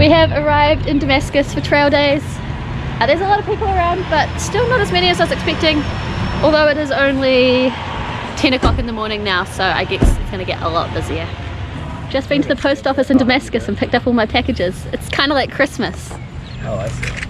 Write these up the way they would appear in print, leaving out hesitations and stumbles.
We have arrived in Damascus for trail days. There's a lot of people around, but still not as many as I was expecting, although it is only 10 o'clock in the morning now, so I guess it's going to get a lot busier. Just been to the post office in Damascus and picked up all my packages. It's kind of like Christmas. Oh, I see.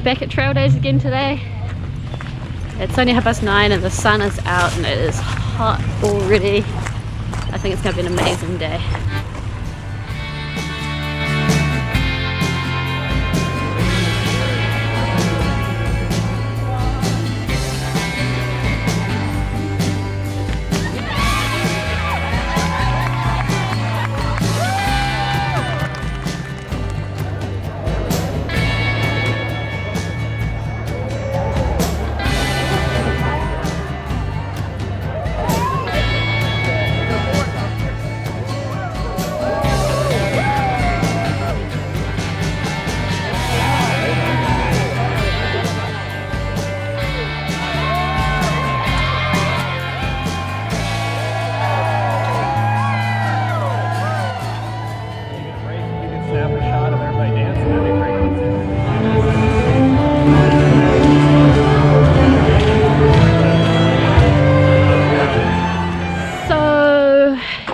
Back at trail days again today. It's only 9:30 and the sun is out and it is hot already. I think it's going to be an amazing day.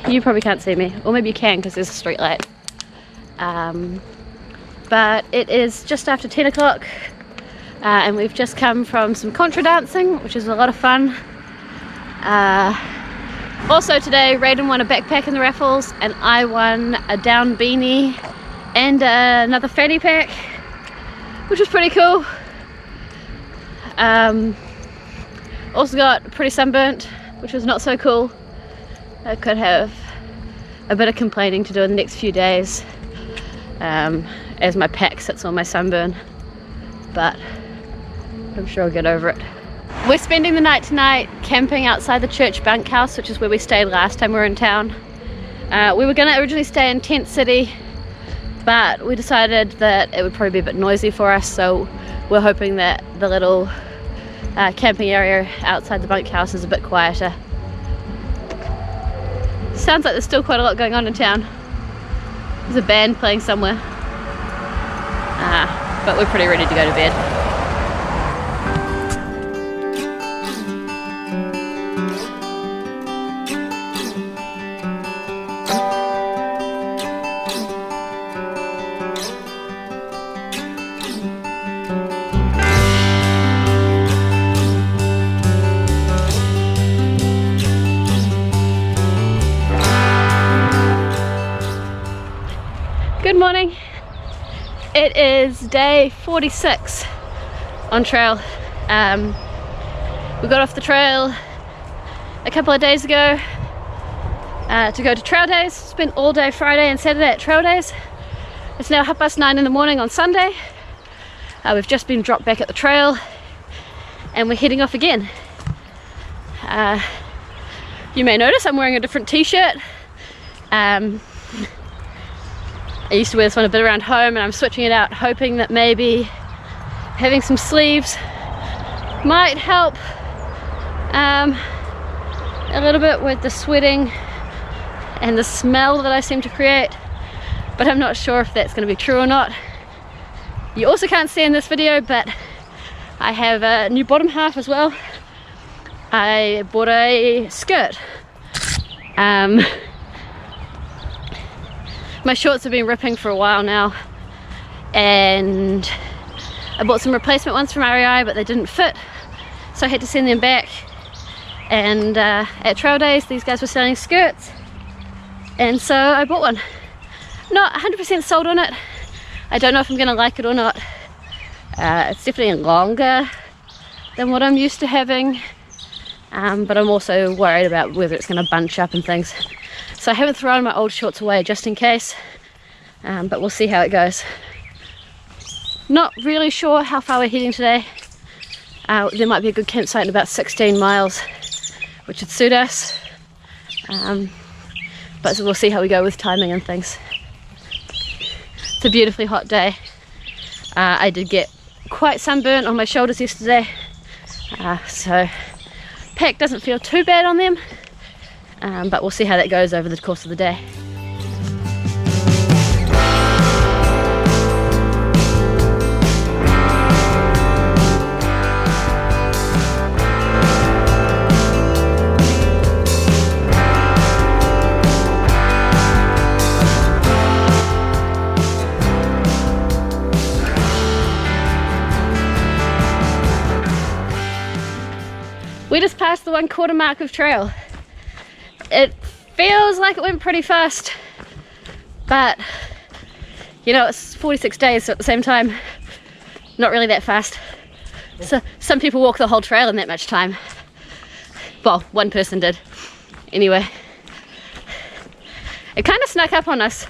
You probably can't see me, or maybe you can because there's a street light. But it is just after 10 o'clock and we've just come from some contra dancing, which is a lot of fun. Also today, Raiden won a backpack in the raffles and I won a down beanie and another fanny pack, which was pretty cool. Also got pretty sunburnt, which was not so cool. I could have a bit of complaining to do in the next few days as my pack sits on my sunburn, but I'm sure I'll get over it. We're spending the night tonight camping outside the church bunkhouse, which is where we stayed last time we were in town. We were going to originally stay in Tent City, but we decided that it would probably be a bit noisy for us, so we're hoping that the little camping area outside the bunkhouse is a bit quieter. Sounds like there's still quite a lot going on in town. There's a band playing somewhere. But we're pretty ready to go to bed. Good morning. It is day 46 on trail. We got off the trail a couple of days ago to go to trail days. Spent all day Friday and Saturday at trail days. It's now 9:30 in the morning on Sunday. We've just been dropped back at the trail and we're heading off again. You may notice I'm wearing a different t-shirt. I used to wear this one a bit around home and I'm switching it out, hoping that maybe having some sleeves might help a little bit with the sweating and the smell that I seem to create, but I'm not sure if that's going to be true or not. You also can't see in this video, but I have a new bottom half as well. I bought a skirt. My shorts have been ripping for a while now and I bought some replacement ones from REI, but they didn't fit, so I had to send them back. And at trail days these guys were selling skirts and so I bought one. Not 100% sold on it. I don't know if I'm gonna like it or not. It's definitely longer than what I'm used to having, but I'm also worried about whether it's gonna bunch up and things. So I haven't thrown my old shorts away just in case, but we'll see how it goes. Not really sure how far we're heading today. There might be a good campsite in about 16 miles, which would suit us. But we'll see how we go with timing and things. It's a beautifully hot day. I did get quite sunburnt on my shoulders yesterday, so pack doesn't feel too bad on them, but we'll see how that goes over the course of the day. We just passed the 1/4 mark of trail. It feels like it went pretty fast, but you know, it's 46 days, so at the same time, not really that fast. So some people walk the whole trail in that much time. Well, one person did. Anyway, it kind of snuck up on us.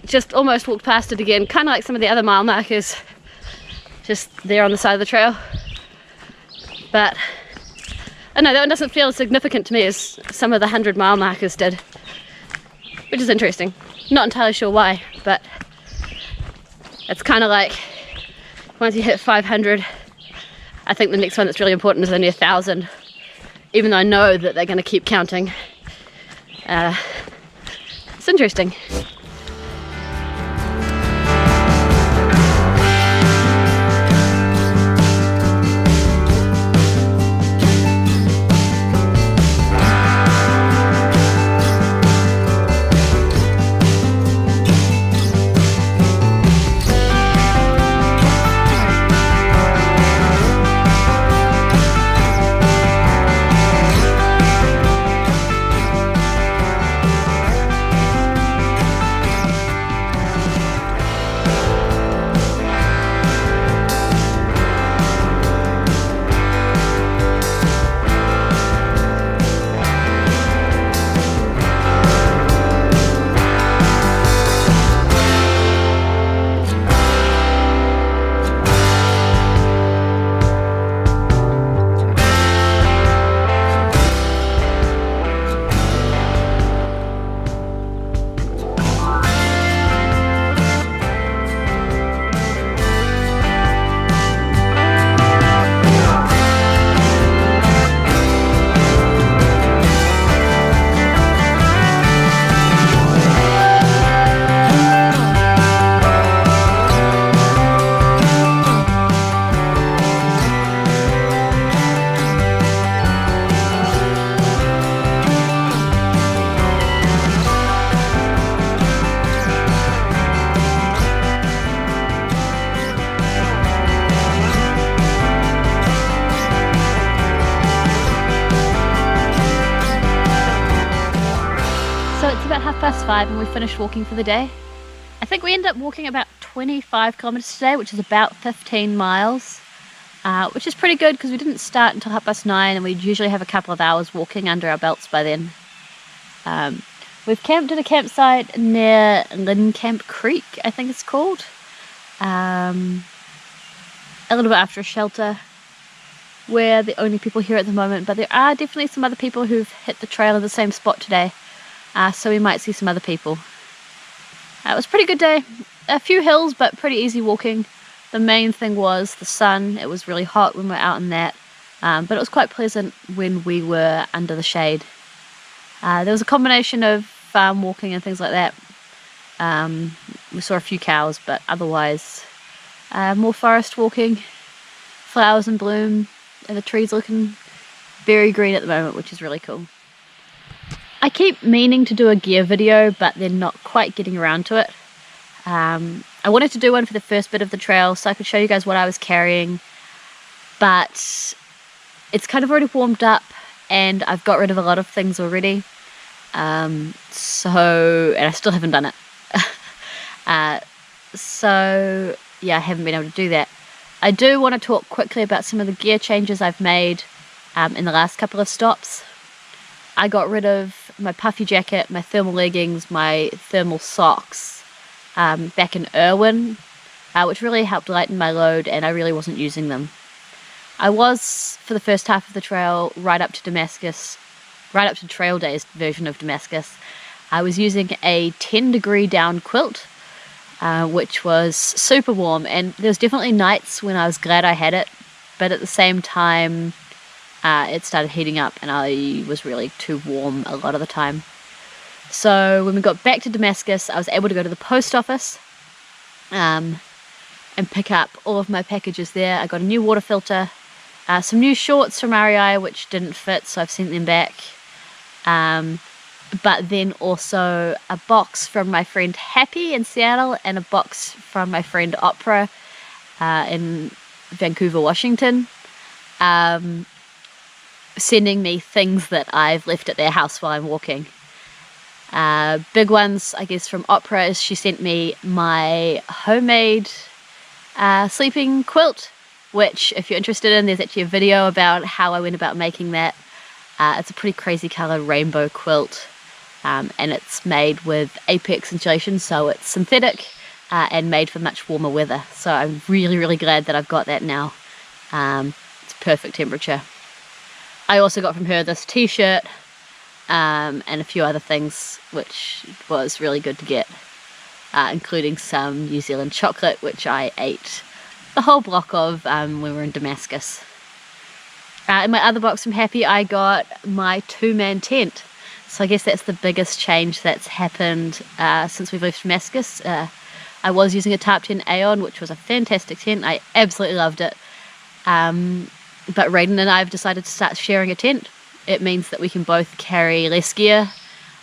Just almost walked past it again, kind of like some of the other mile markers, just there on the side of the trail. But oh no, that one doesn't feel as significant to me as some of the 100-mile markers did, which is interesting. Not entirely sure why, but it's kind of like once you hit 500, I think the next one that's really important is only 1,000, even though I know that they're going to keep counting. It's interesting. About 5:30 and we finished walking for the day. I think we ended up walking about 25 kilometers today, which is about 15 miles, which is pretty good because we didn't start until 9:30 and we'd usually have a couple of hours walking under our belts by then. We've camped at a campsite near Camp Creek, I think it's called, a little bit after a shelter. We're the only people here at the moment, but there are definitely some other people who've hit the trail in the same spot today. So we might see some other people. It was a pretty good day. A few hills, but pretty easy walking. The main thing was the sun. It was really hot when we were out in that, but it was quite pleasant when we were under the shade. There was a combination of farm walking and things like that. We saw a few cows, but otherwise more forest walking, flowers in bloom, and the trees looking very green at the moment, which is really cool. I keep meaning to do a gear video, but they're not quite getting around to it. I wanted to do one for the first bit of the trail so I could show you guys what I was carrying, but it's kind of already warmed up and I've got rid of a lot of things already. And I still haven't done it. so yeah, I haven't been able to do that. I do want to talk quickly about some of the gear changes I've made in the last couple of stops. I got rid of my puffy jacket, my thermal leggings, my thermal socks back in Irwin, which really helped lighten my load, and I really wasn't using them. I was, for the first half of the trail, right up to Damascus, right up to Trail Days version of Damascus, I was using a 10-degree down quilt, which was super warm, and there was definitely nights when I was glad I had it, but at the same time it started heating up and I was really too warm a lot of the time. So when we got back to Damascus, I was able to go to the post office and pick up all of my packages there. I got a new water filter, some new shorts from REI which didn't fit, so I've sent them back, but then also a box from my friend Happy in Seattle and a box from my friend Opera in Vancouver, Washington, sending me things that I've left at their house while I'm walking. Big ones, I guess, from Opera is she sent me my homemade sleeping quilt, which, if you're interested in, there's actually a video about how I went about making that. It's a pretty crazy colour rainbow quilt, and it's made with Apex insulation, so it's synthetic and made for much warmer weather. So I'm really glad that I've got that now. It's perfect temperature. I also got from her this t-shirt and a few other things, which was really good to get, including some New Zealand chocolate, which I ate the whole block of when we were in Damascus. In my other box from Happy, I got my 2-man tent. So I guess that's the biggest change that's happened since we've left Damascus. I was using a Tarp Tent Aeon, which was a fantastic tent. I absolutely loved it. But Raiden and I have decided to start sharing a tent. It means that we can both carry less gear,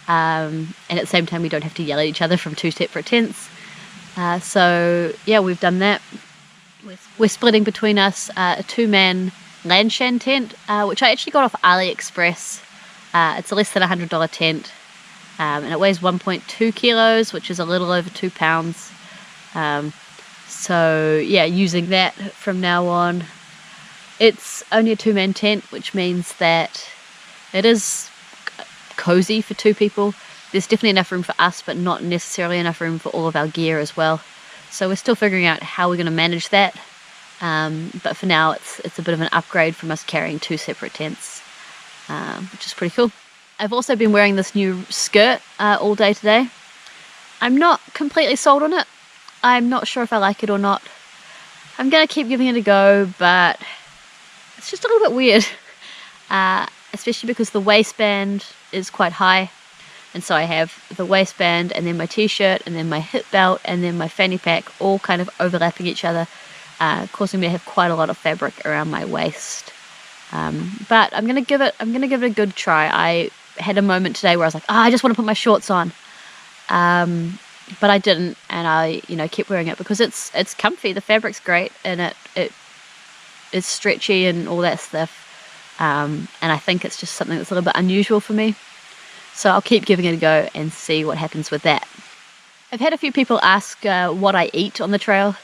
and at the same time we don't have to yell at each other from 2 separate tents. So yeah, we've done that. We're splitting between us a 2-man Lanshan tent, which I actually got off AliExpress. It's a less than $100 tent, and it weighs 1.2 kilos, which is a little over 2 pounds. So yeah, using that from now on. It's only a 2-man tent, which means that it is cozy for 2 people. There's definitely enough room for us, but not necessarily enough room for all of our gear as well. So we're still figuring out how we're going to manage that. But for now, it's a bit of an upgrade from us carrying 2 separate tents, which is pretty cool. I've also been wearing this new skirt all day today. I'm not completely sold on it. I'm not sure if I like it or not. I'm going to keep giving it a go, but it's just a little bit weird, especially because the waistband is quite high, and so I have the waistband and then my t-shirt and then my hip belt and then my fanny pack all kind of overlapping each other, causing me to have quite a lot of fabric around my waist. But I'm gonna give it a good try. I had a moment today where I was like, I just want to put my shorts on, but I didn't, and I kept wearing it because it's comfy. The fabric's great, and it's stretchy and all that stuff, and I think it's just something that's a little bit unusual for me, so I'll keep giving it a go and see what happens with that. I've had a few people ask what I eat on the trail,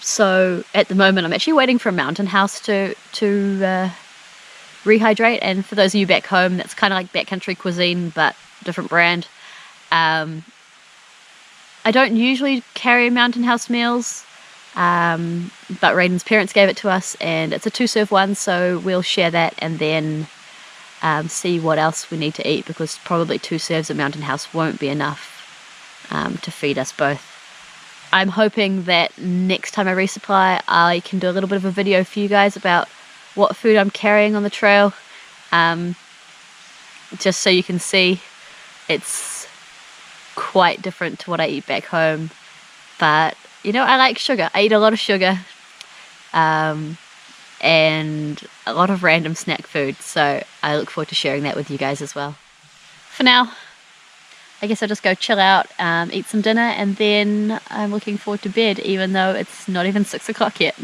so at the moment I'm actually waiting for a mountain house to rehydrate, and for those of you back home, that's kind of like backcountry cuisine but different brand. I don't usually carry mountain house meals, but Raiden's parents gave it to us, and it's a 2-serve one, so we'll share that and then see what else we need to eat, because probably 2 serves of mountain house won't be enough to feed us both. I'm hoping that next time I resupply, I can do a little bit of a video for you guys about what food I'm carrying on the trail, just so you can see. It's quite different to what I eat back home, but I like sugar. I eat a lot of sugar, and a lot of random snack food, so I look forward to sharing that with you guys as well. For now, I guess I'll just go chill out, eat some dinner, and then I'm looking forward to bed, even though it's not even 6 o'clock yet.